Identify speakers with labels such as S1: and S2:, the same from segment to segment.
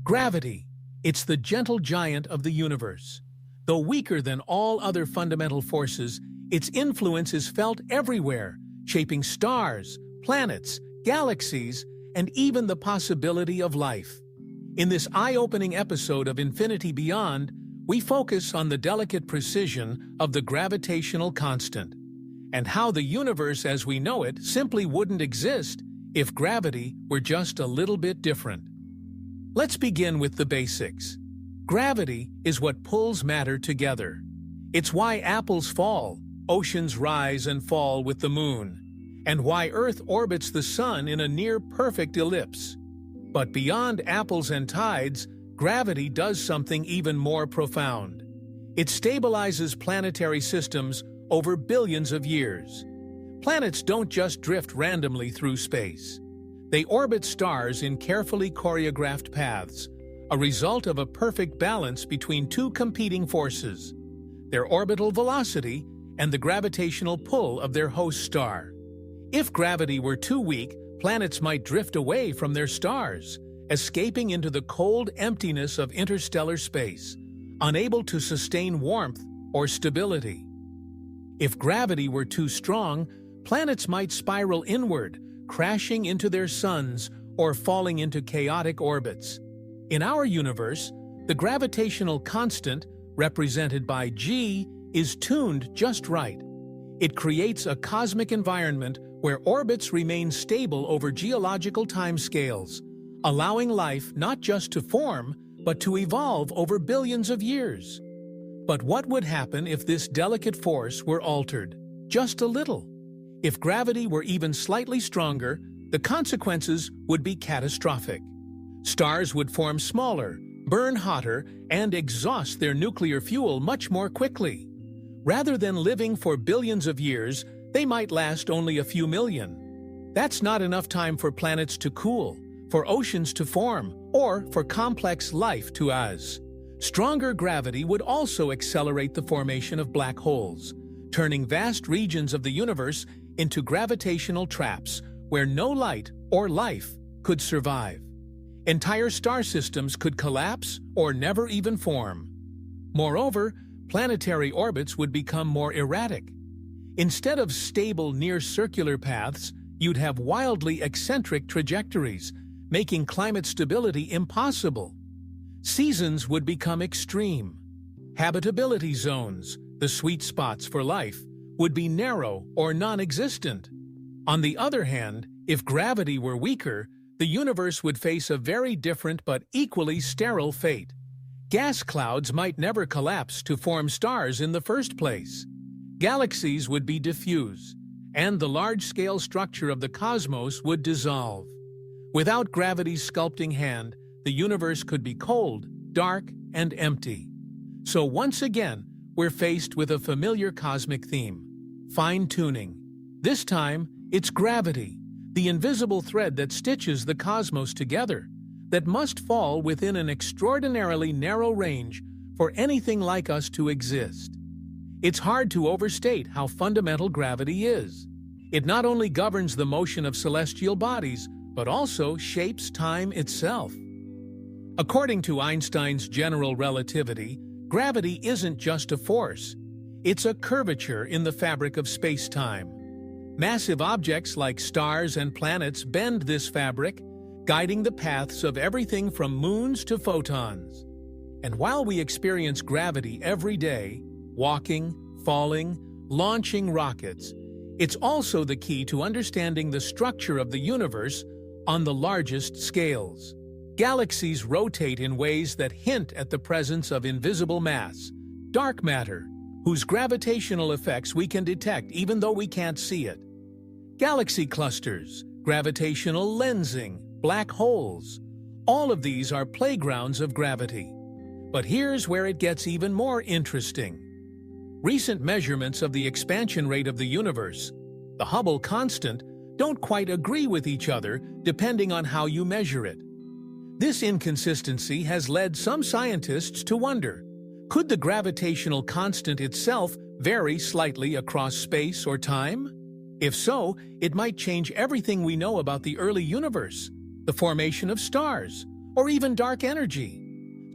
S1: Gravity. It's the gentle giant of the universe. Though weaker than all other fundamental forces, its influence is felt everywhere, shaping stars, planets, galaxies, and even the possibility of life. In this eye-opening episode of Infinity Beyond, we focus on the delicate precision of the gravitational constant, and how the universe as we know it simply wouldn't exist if gravity were just a little bit different. Let's begin with the basics. Gravity is what pulls matter together. It's why apples fall, oceans rise and fall with the moon, and why Earth orbits the sun in a near-perfect ellipse. But beyond apples and tides, gravity does something even more profound. It stabilizes planetary systems over billions of years. Planets don't just drift randomly through space. They orbit stars in carefully choreographed paths, a result of a perfect balance between two competing forces: their orbital velocity and the gravitational pull of their host star. If gravity were too weak, planets might drift away from their stars, escaping into the cold emptiness of interstellar space, unable to sustain warmth or stability. If gravity were too strong, planets might spiral inward, crashing into their suns or falling into chaotic orbits. In our universe, the gravitational constant, represented by G, is tuned just right. It creates a cosmic environment where orbits remain stable over geological timescales, allowing life not just to form, but to evolve over billions of years. But what would happen if this delicate force were altered, just a little? If gravity were even slightly stronger, the consequences would be catastrophic. Stars would form smaller, burn hotter, and exhaust their nuclear fuel much more quickly. Rather than living for billions of years, they might last only a few million. That's not enough time for planets to cool, for oceans to form, or for complex life to us. Stronger gravity would also accelerate the formation of black holes, turning vast regions of the universe into gravitational traps where no light or life could survive. Entire star systems could collapse or never even form. Moreover, planetary orbits would become more erratic. Instead of stable near-circular paths, you'd have wildly eccentric trajectories, making climate stability impossible. Seasons would become extreme. Habitability zones, the sweet spots for life, would be narrow or non-existent. On the other hand, if gravity were weaker, the universe would face a very different but equally sterile fate. Gas clouds might never collapse to form stars in the first place. Galaxies would be diffuse, and the large-scale structure of the cosmos would dissolve. Without gravity's sculpting hand, the universe could be cold, dark, and empty. So once again, we're faced with a familiar cosmic theme: fine-tuning. This time, it's gravity, the invisible thread that stitches the cosmos together, that must fall within an extraordinarily narrow range for anything like us to exist. It's hard to overstate how fundamental gravity is. It not only governs the motion of celestial bodies, but also shapes time itself. According to Einstein's general relativity, gravity isn't just a force. It's a curvature in the fabric of space-time. Massive objects like stars and planets bend this fabric, guiding the paths of everything from moons to photons. And while we experience gravity every day, walking, falling, launching rockets, it's also the key to understanding the structure of the universe on the largest scales. Galaxies rotate in ways that hint at the presence of invisible mass, dark matter, whose gravitational effects we can detect even though we can't see it. Galaxy clusters, gravitational lensing, black holes, all of these are playgrounds of gravity. But here's where it gets even more interesting. Recent measurements of the expansion rate of the universe, the Hubble constant, don't quite agree with each other depending on how you measure it. This inconsistency has led some scientists to wonder, could the gravitational constant itself vary slightly across space or time? If so, it might change everything we know about the early universe, the formation of stars, or even dark energy.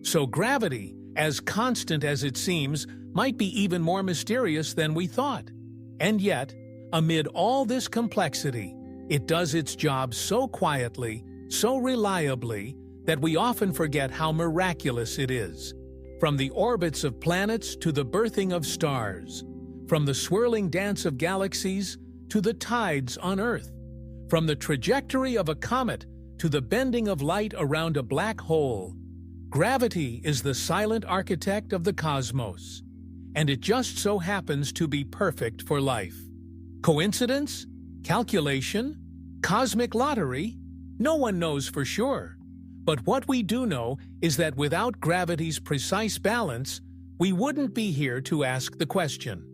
S1: So gravity, as constant as it seems, might be even more mysterious than we thought. And yet, amid all this complexity, it does its job so quietly, so reliably, that we often forget how miraculous it is. From the orbits of planets to the birthing of stars, from the swirling dance of galaxies to the tides on Earth, from the trajectory of a comet to the bending of light around a black hole, gravity is the silent architect of the cosmos, and it just so happens to be perfect for life. Coincidence? Calculation? Cosmic lottery? No one knows for sure. But what we do know is that without gravity's precise balance, we wouldn't be here to ask the question.